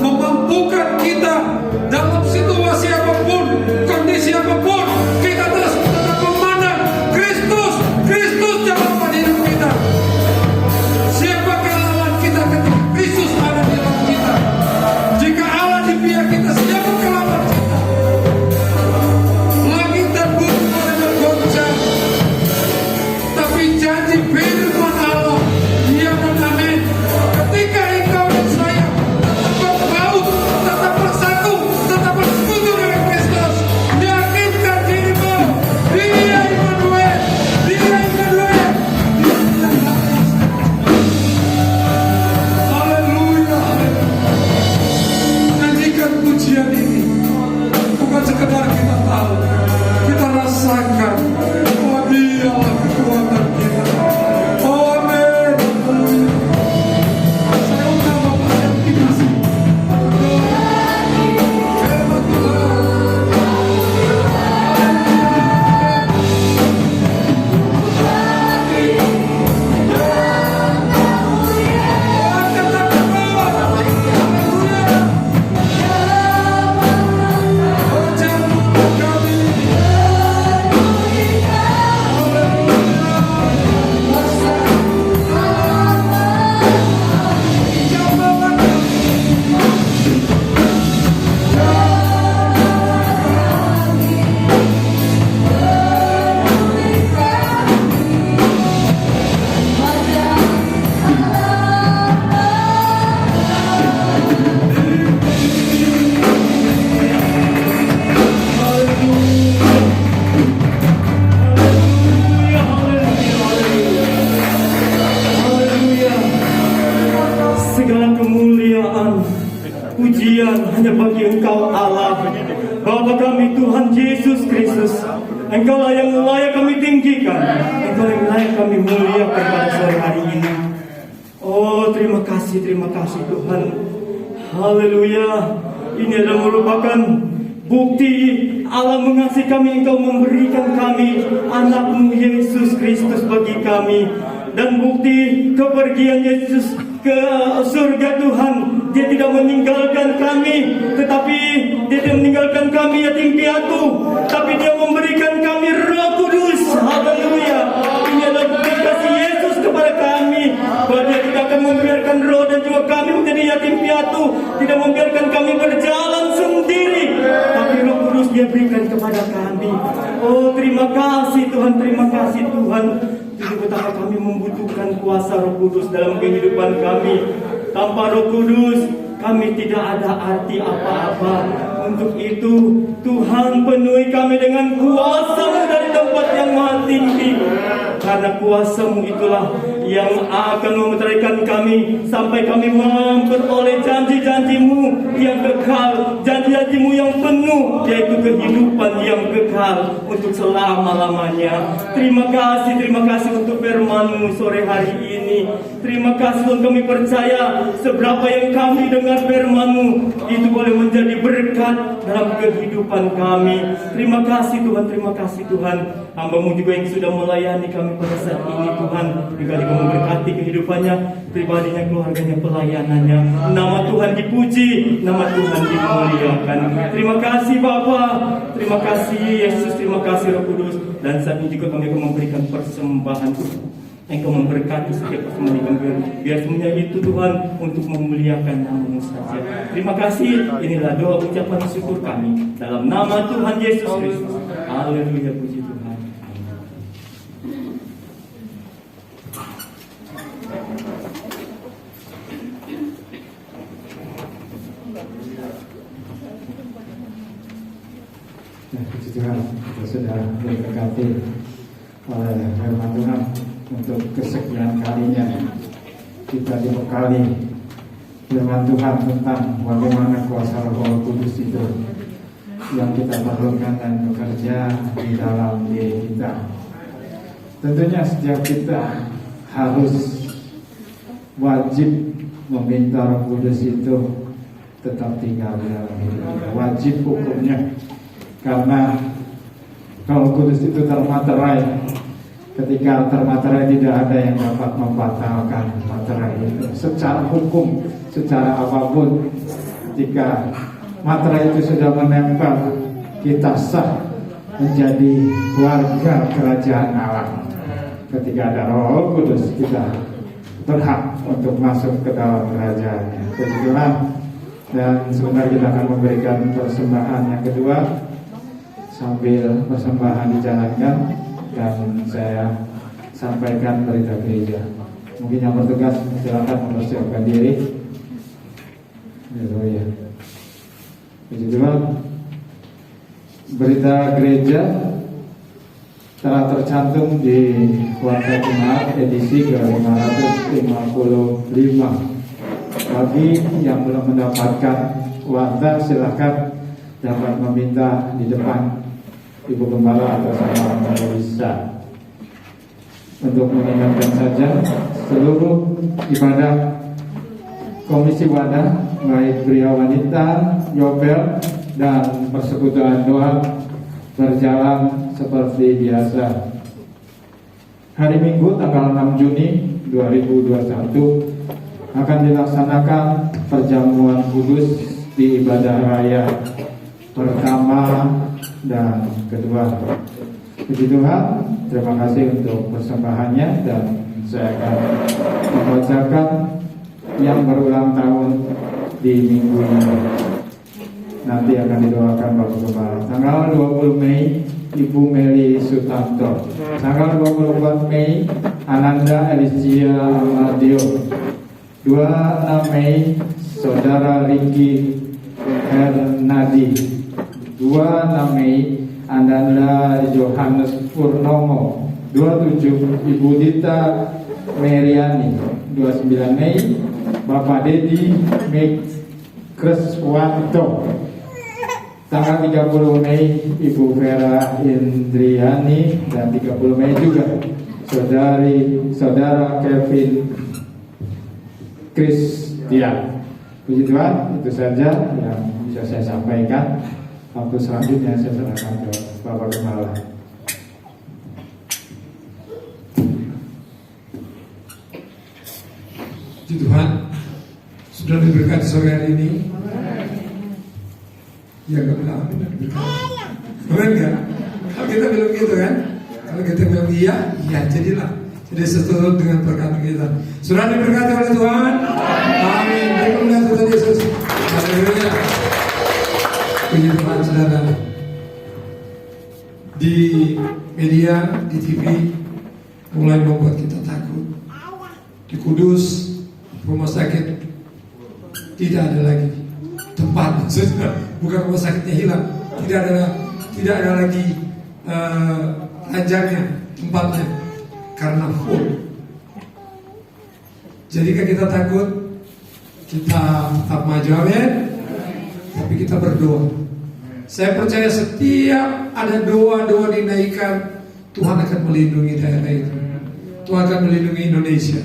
memampukan kita dalam situasi apapun, kondisi apapun. Kita terus tetap memandang Kristus, Kristus jawaban hidup kita. Siapakah lawan kita ketika Kristus ada di dalam kita? Jika Allah di pihak kita, siapakah lawan kita? Langit dan bumi boleh bergoncang, tapi janji firman Allah, ya dan amin. Ketika engkau dan saya tetap berbaut, tetap bersatu, tetap bersekutu dengan Kristus, yakinkan dirimu, Dia Immanuel, Dia Immanuel, Dia yang ada. Haleluya, haleluya. Nyanyikan pujian ini, bukan sekedar kita tahu, kita rasakan bahwa Dialah kekuatan kita. Oh, amin. Saya undang Bapak yang dikasih. Firman Tuhan. Kita berdoa. Haleluya. Oh, jangan kami. Haleluya. Segala kemuliaan, pujian hanya bagi Engkau Allah, Bapa kami Tuhan Yesus Kristus. Engkaulah yang layak kami tinggikan, Engkau yang layak kami muliakan pada sore hari ini. Oh, terima kasih Tuhan. Haleluya. Ini adalah merupakan bukti Allah mengasihi kami. Engkau memberikan kami anak-Mu Yesus Kristus bagi kami. Dan bukti kepergian Yesus ke surga Tuhan, Dia tidak meninggalkan kami, tetapi Dia tidak meninggalkan kami yatim piatu, tapi Dia memberikan kami Roh Kudus. Haleluya. Ini adalah bukti kasih Yesus kepada kami, bahwa Dia tidak akan membiarkan roh dan juga kami menjadi yatim piatu, tidak membiarkan kami berjalan sendiri, tapi Roh Kudus Dia berikan kepada kami. Oh, terima kasih Tuhan, terima kasih Tuhan. Jadi betapa kami membutuhkan kuasa Roh Kudus dalam kehidupan kami. Tanpa Roh Kudus kami tidak ada arti apa-apa. Untuk itu Tuhan penuhi kami dengan kuasa-Mu dari tempat yang maha tinggi. Karena kuasa-Mu itulah yang akan memeteraikan kami sampai kami memperoleh janji-janji-Mu yang kekal, janji-janji-Mu yang penuh, yaitu kehidupan yang kekal untuk selama-lamanya. Terima kasih untuk firman-Mu sore hari ini. Terima kasih Tuhan, kami percaya seberapa yang kami dengar firman-Mu itu boleh menjadi berkat dalam kehidupan kami. Terima kasih Tuhan. Hamba-Mu juga yang sudah melayani kami pada saat ini Tuhan, juga memberkati kehidupannya, pribadinya, keluarganya, pelayanannya. Nama Tuhan dipuji, nama Tuhan dimuliakan. Terima kasih Bapa, terima kasih Yesus, terima kasih Roh Kudus. Dan saat ini juga kami akan memberikan persembahan Tuhan. Engkau memberkati setiap persembahan kami. Biar semuanya itu Tuhan untuk memuliakan nama-Mu saja. Terima kasih. Inilah doa ucapan syukur kami dalam nama Tuhan Yesus Kristus. Haleluya, puji Tuhan. Puji Tuhan, kita sudah berkati oleh firman Tuhan. Untuk kesekian kalinya kita dibekali firman Tuhan tentang bagaimana kuasa Roh Kudus itu yang kita perlukan dan bekerja di dalam diri kita. Tentunya setiap kita harus wajib meminta Roh Kudus itu tetap tinggal di dalam diri kita. Wajib hukumnya, karena Roh Kudus itu termaterai. Ketika termaterai tidak ada yang dapat membatalkan materai itu. Secara hukum, secara apapun, ketika materai itu sudah menempel, kita sah menjadi warga kerajaan Allah. Ketika ada Roh Kudus, kita berhak untuk masuk ke dalam kerajaannya. Puji Tuhan. Dan sebentar kita akan memberikan persembahan yang kedua. Sambil persembahan dijalankan dan saya sampaikan berita gereja. Mungkin yang bertugas silakan mempersiapkan diri. Ya. Puji Tuhan. Berita gereja telah tercantum di Warta Jemaat edisi ke-555. Bagi yang belum mendapatkan warta, silakan dapat meminta di depan Ibu Gembala atau sama bisa. Untuk mengingatkan saja, seluruh ibadah Komisi Wadah, baik pria wanita, Yobel, dan persekutuan doa berjalan seperti biasa. Hari Minggu tanggal 6 Juni 2021 akan dilaksanakan perjamuan kudus di ibadah raya pertama dan kedua. Puji Tuhan, terima kasih untuk persembahannya, dan saya akan membacakan yang berulang tahun di minggu ini. Nanti akan didoakan Bapak Gembala. Tanggal 20 Mei Ibu Meli Sutanto. Tanggal 24 Mei Ananda Elicia Amadio. 26 Mei Saudara Ricky Hernadi. 26 Mei Ananda Johannes Purnomo. 27 Ibu Dita Meriani. 29 Mei Bapak Dedi Kreswanto. Tanggal 30 Mei Ibu Vera Indriani, dan 30 Mei juga Saudara Kevin Christian. Puji Tuhan, itu saja yang bisa saya sampaikan. Waktu selanjutnya saya serahkan ke Bapak Gembala. Puji Tuhan, sudah diberkati sore hari ini. Ya gak bilang amin, dan diberkati. Amin gak? Kalau kita bilang gitu kan, kalau kita bilang iya, iya jadilah. Jadi seturut dengan perkataan kita. Sudah diberkati oleh Tuhan. Amin. Terima kasih Tuhan Yesus. Haleluya. Puji Tuhan, saudara. Di media, di TV mulai membuat kita takut. Di Kudus, rumah sakit tidak ada lagi tempat, bukan rumah sakitnya hilang, tidak ada lagi ajarnya, tempatnya, karena full. Jadi kan kita takut, kita tetap maju, amin. Tapi kita berdoa. Saya percaya setiap ada doa-doa dinaikkan, Tuhan akan melindungi daerah itu. Tuhan akan melindungi Indonesia.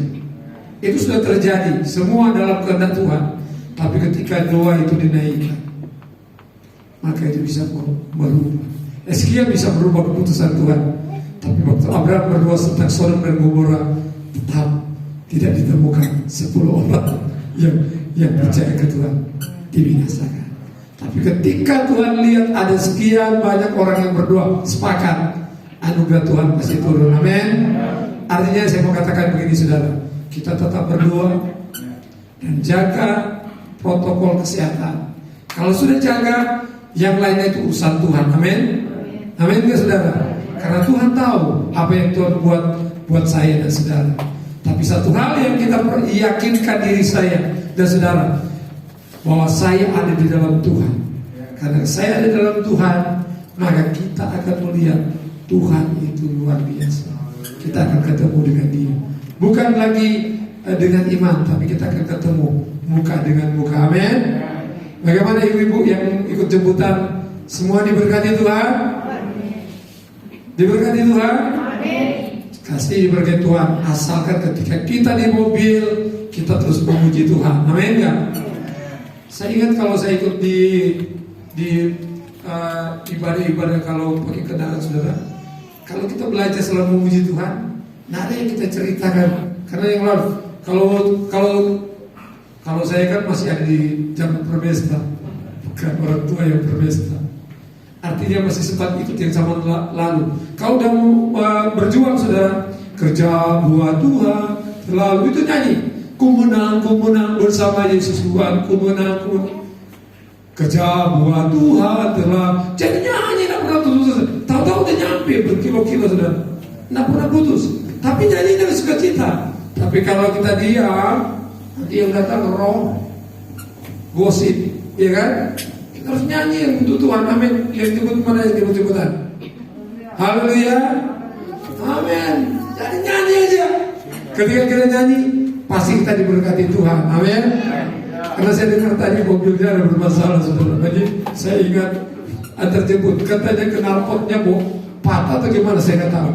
Itu sudah terjadi, semua dalam kehendak Tuhan. Tapi ketika doa itu dinaikkan, maka itu bisa berubah. Hizkia bisa berubah keputusan Tuhan. Tapi waktu Abraham berdoa tentang Sodom dan Gomora, tetap tidak ditemukan 10 orang yang percaya ke Tuhan, dibinasakan. Tapi ketika Tuhan lihat ada sekian banyak orang yang berdoa, sepakat, anugerah Tuhan pasti turun. Amin. Artinya saya mau katakan begini, saudara, kita tetap berdoa dan jaga protokol kesehatan. Kalau sudah jaga, yang lainnya itu urusan Tuhan. Amin. Amin ya saudara. Karena Tuhan tahu apa yang Tuhan buat saya dan saudara. Tapi satu hal yang kita yakinkan diri saya dan saudara, bahwa saya ada di dalam Tuhan. Karena saya ada dalam Tuhan, maka kita akan melihat Tuhan itu luar biasa. kita akan ketemu dengan Dia. Bukan lagi dengan iman, tapi kita akan ketemu muka dengan muka. Amin. Bagaimana ibu-ibu yang ikut jemputan? Semua diberkati Tuhan? Diberkati Tuhan? Kasih diberkati Tuhan. Asalkan ketika kita di mobil, kita terus memuji Tuhan. Amin enggak? Saya ingat kalau saya ikut di ibadah-ibadah kalau pakai kendaraan saudara, kalau kita belajar selalu memuji Tuhan, nah ada yang kita ceritakan. Karena yang lalu, kalau saya kan masih ada di zaman berpesta, bukan orang tua yang berpesta. Artinya masih sempat ikut yang zaman lalu. Kalau udah berjuang saudara, kerja buat Tuhan, lalu itu nyanyi, ku menang bersama Yesus Tuhan, ku menang. Kerja buat Tuhan telah. Jadi nyanyi tidak pernah putus. Tahu-tahu udah nyampe berkilo-kilo sudah, tidak pernah putus. Tapi nyanyi dari sukacita. Tapi kalau kita diam, nanti yang datang roh, gosip, ya kan? Kita harus nyanyi yang untuk Tuhan. Amin. Yang jemput mana yang jemput-jemputan? Haleluya. Amin. Jadi nyanyi aja. Ketika kita nyanyi, pasti kita diberkati Tuhan. Amin. Karena saya dengar tadi mobilnya ada bermasalah saudara. Jadi saya ingat antar jemput, katanya knalpotnya patah atau gimana saya nggak tahu.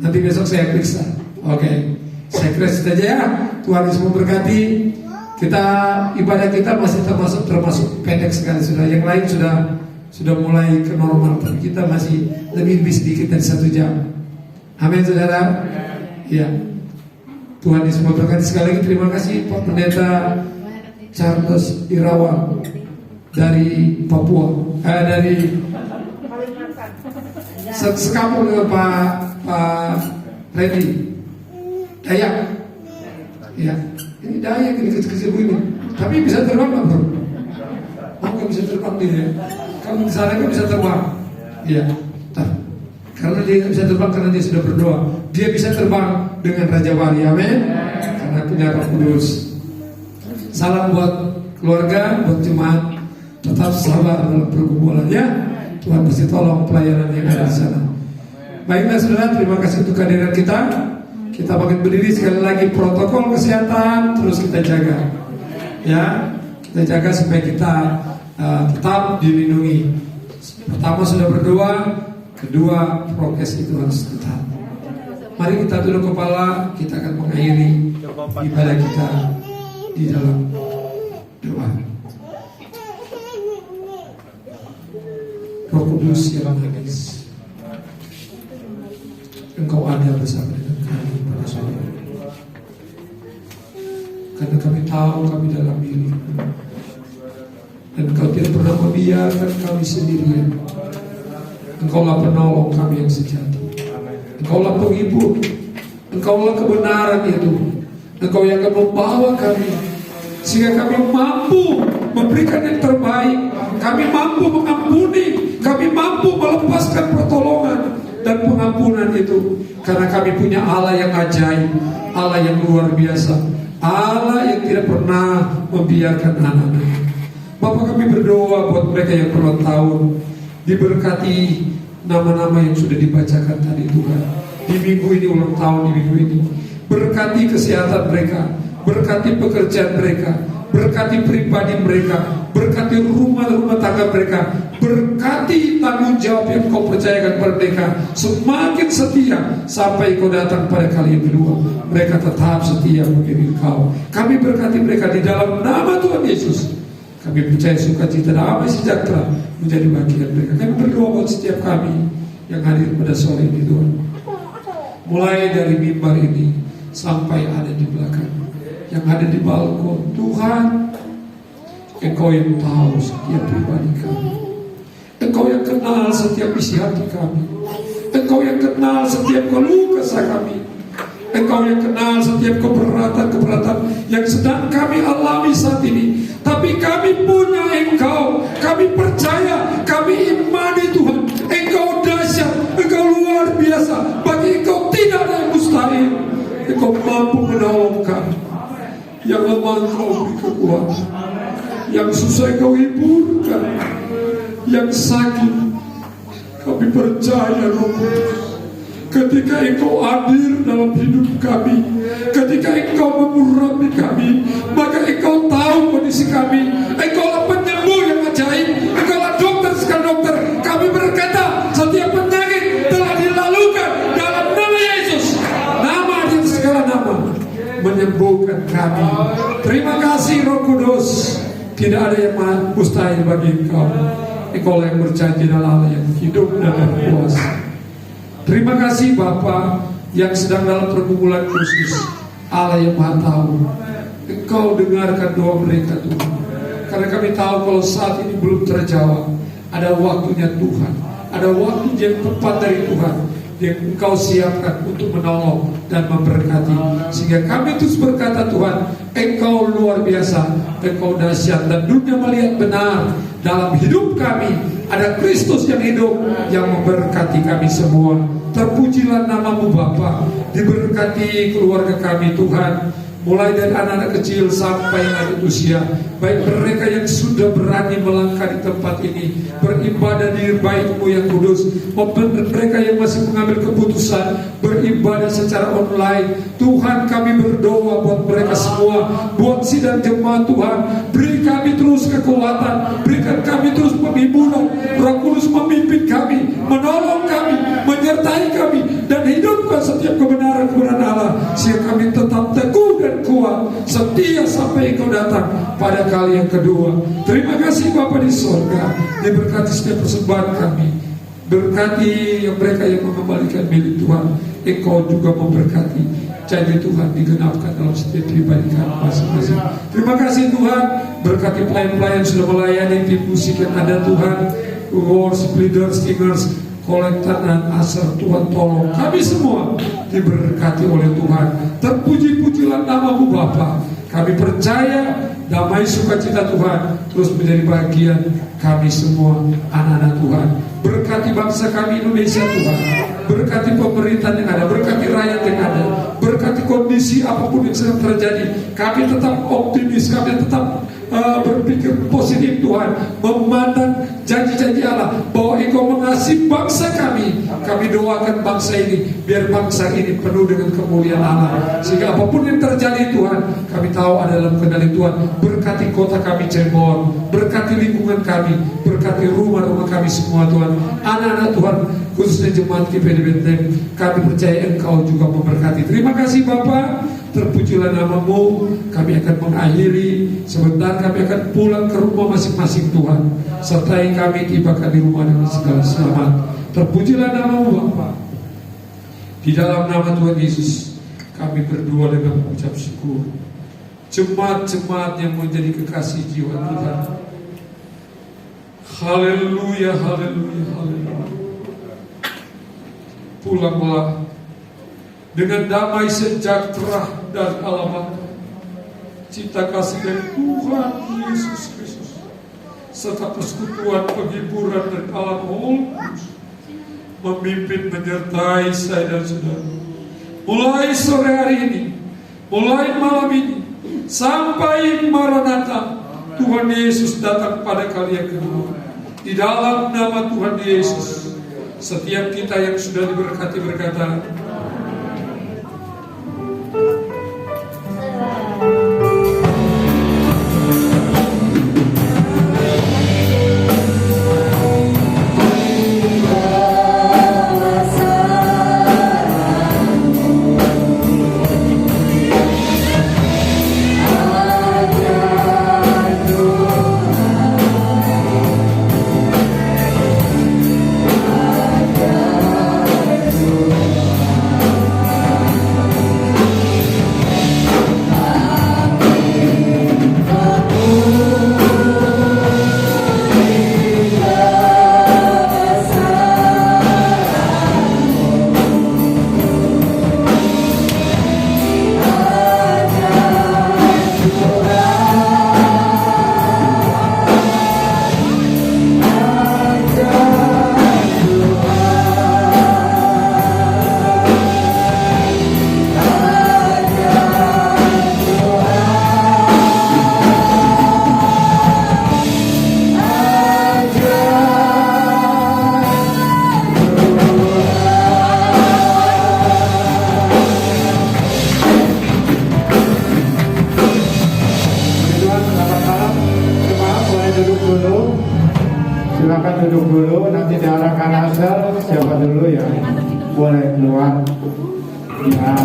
Nanti besok saya periksa. Oke. Saya kira saja ya. Tuhan Yesus memberkati. Kita ibadah kita masih termasuk pendek sekali sudah. Yang lain sudah mulai ke normal. Tapi kita masih lebih sedikit dari 1 jam. Amin saudara. Ya. Tuhan Yesus memberkati. Sekali lagi terima kasih Pak Pendeta Charles Irawan dari Papua, dari sekampung dengan Pak Reddy Dayak. Ya, ini Dayak ini kecil-kecil begini, tapi bisa terbang nggak bro? Nggak bisa terbang dia. Kalau di sana kan bisa terbang, ya. Karena dia nggak bisa terbang karena dia sudah berdoa. Dia bisa terbang dengan Raja Wali, amin. Karena punya Roh Kudus. Salam buat keluarga, buat jemaat. Tetap sabar dalam pergumulan ya. Tuhan pasti tolong pelayanan yang ada di sana. Baiklah saudara, terima kasih untuk kehadiran kita. Kita bangkit berdiri sekali lagi, protokol kesehatan terus kita jaga. Ya, kita jaga supaya kita tetap dilindungi. Pertama sudah berdoa, kedua prokes itu harus tetap. Mari kita tunduk kepala, kita akan mengakhiri ibadah kita di dalam doa. Roh Kudus yang manis, Engkau ada bersama dengan kami pada sore ini. Karena kami tahu kami dalam diri, dan Engkau tidak pernah membiarkan kami sendirian. Engkaulah penolong kami yang sejati. Engkaulah penghibur. Engkaulah kebenaran itu. Engkau yang akan membawa kami sehingga kami mampu memberikan yang terbaik. Kami mampu mengampuni. Kami mampu melepaskan pertolongan dan pengampunan itu. Karena kami punya Allah yang ajaib, Allah yang luar biasa, Allah yang tidak pernah membiarkan anak-anak. Bapak, kami berdoa buat mereka yang berulang tahun, diberkati nama-nama yang sudah dibacakan tadi Tuhan. Di minggu ini ulang tahun, di minggu ini berkati kesehatan mereka, berkati pekerjaan mereka, berkati pribadi mereka, berkati rumah tangga mereka, berkati tanggung jawab yang Kau percayakan kepada mereka. Semakin setia sampai Kau datang pada kali yang kedua, mereka tetap setia mengiring Kau. Kami berkati mereka di dalam nama Tuhan Yesus. Kami percaya sukacita damai sejahtera menjadi bagian mereka. Kami berdoa buat setiap kami yang hadir pada sore ini Tuhan. Mulai dari mimbar ini sampai ada di belakang, yang ada di balkon, Tuhan, Engkau yang tahu setiap pribadi kami. Engkau yang kenal setiap isi hati kami. Engkau yang kenal setiap keluh kesah kami. Engkau yang kenal setiap keberatan yang sedang kami alami saat ini. Tapi kami punya Engkau. Kami percaya, kami imani Tuhan. Engkau dahsyat, Engkau luar biasa. Bagi Engkau tidak ada yang mustahil. Engkau mampu menolong kami. Yang lemah Engkau beri kekuatan, yang susah Engkau hiburkan, yang sakit kami percaya Roh Kudus. ketika Engkau hadir dalam hidup kami, ketika Engkau memurapi kami, maka Engkau tahu kondisi kami. Engkau lah penyembuh yang ajaib, Engkau lah dokter sekali dokter. Kami berkata setiap penyakit telah dilalukan dalam nama Yesus, nama di segala nama, menyembuhkan kami. Terima kasih Roh Kudus. Tidak ada yang mustahil bagi Engkau. Engkau yang berjanji adalah Allah yang hidup dan berkuasa. Terima kasih Bapa yang sedang dalam pergumulan khusus, Allah yang Maha Tahu. Engkau dengarkan doa mereka Tuhan, karena kami tahu kalau saat ini belum terjawab. Ada waktunya Tuhan, ada waktu yang tepat dari Tuhan yang Engkau siapkan untuk menolong dan memberkati. Sehingga kami terus berkata, Tuhan, Engkau luar biasa, Engkau dahsyat, dan dunia melihat benar dalam hidup kami ada Kristus yang hidup yang memberkati kami semua. Terpujilah namamu Bapa, diberkati keluarga kami Tuhan, mulai dari anak-anak kecil sampai lanjut usia, baik mereka yang sudah berani melangkah di tempat ini, beribadah di bait-Mu yang kudus, maupun mereka yang masih mengambil keputusan beribadah secara online. Tuhan, kami berdoa buat mereka semua, buat sidang jemaat Tuhan, beri kami terus kekuatan, berikan kami terus penghiburan. Roh Kudus memimpin kami, menolong kami, menyertai kami, dan hidupkan setiap kebenaran-kebenaran Allah, sehingga kami tetap teguh dan kuat, setia sampai Engkau datang pada kali yang kedua. Terima kasih Bapa di sorga, diberkati setiap persembahan kami, berkati yang mereka yang mengembalikan milik Tuhan. Engkau juga memberkati, janji Tuhan digenapkan dalam setiap pribadi kami masing-masing. Terima kasih Tuhan, berkati pelayan-pelayan sudah melayani, tim musik yang ada Tuhan, worship leaders, singers, kolektor dan asar. Tuhan tolong kami semua diberkati oleh Tuhan. Terpuji-pujilah namamu Bapa. Kami percaya damai sukacita Tuhan terus menjadi bagian kami semua anak-anak Tuhan. Berkati bangsa kami Indonesia Tuhan, berkati pemerintahan yang ada, berkati rakyat yang ada, berkati kondisi apapun yang sedang terjadi. Kami tetap optimis, kami tetap berpikir positif Tuhan, memandang janji-janji Allah bahwa Engkau mengasihi bangsa kami. Kami doakan bangsa ini, biar bangsa ini penuh dengan kemuliaan Allah, sehingga apapun yang terjadi Tuhan, kami tahu ada dalam kendali Tuhan. Berkati kota kami Cirebon, berkati lingkungan kami, berkati rumah-rumah kami semua Tuhan, anak-anak Tuhan, khususnya jemaat GPD Bethlehem. Kami percaya Engkau juga memberkati. Terima kasih Bapa, terpujilah namamu. Kami akan mengakhiri sebentar, kami akan pulang ke rumah masing-masing Tuhan. Sertai kami tibakan di rumah dengan segala selamat. Terpujilah namamu Bapa. Di dalam nama Tuhan Yesus kami berdoa dengan mengucap syukur. Jemaat-jemaat yang menjadi kekasih jiwa Tuhan, haleluya, haleluya, haleluya. Pulanglah dengan damai sejahtera dan alamat cinta kasih dari Tuhan Yesus Kristus, serta persekutuan penghiburan dari alam Roh Kudus memimpin menyertai saya dan saudara mulai sore hari ini, mulai malam ini, sampai Maranatha Tuhan Yesus datang pada kali yang kedua. Di dalam nama Tuhan Yesus, setiap kita yang sudah diberkati berkata, duduk dulu, nanti diarahkan asal siapa dulu ya boleh keluar biar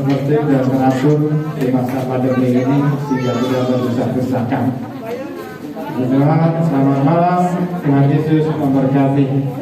tertib dan teratur di masa pandemi ini sehingga tidak berdesak-desakan. Tuhan, selamat malam, Tuhan Yesus memberkati.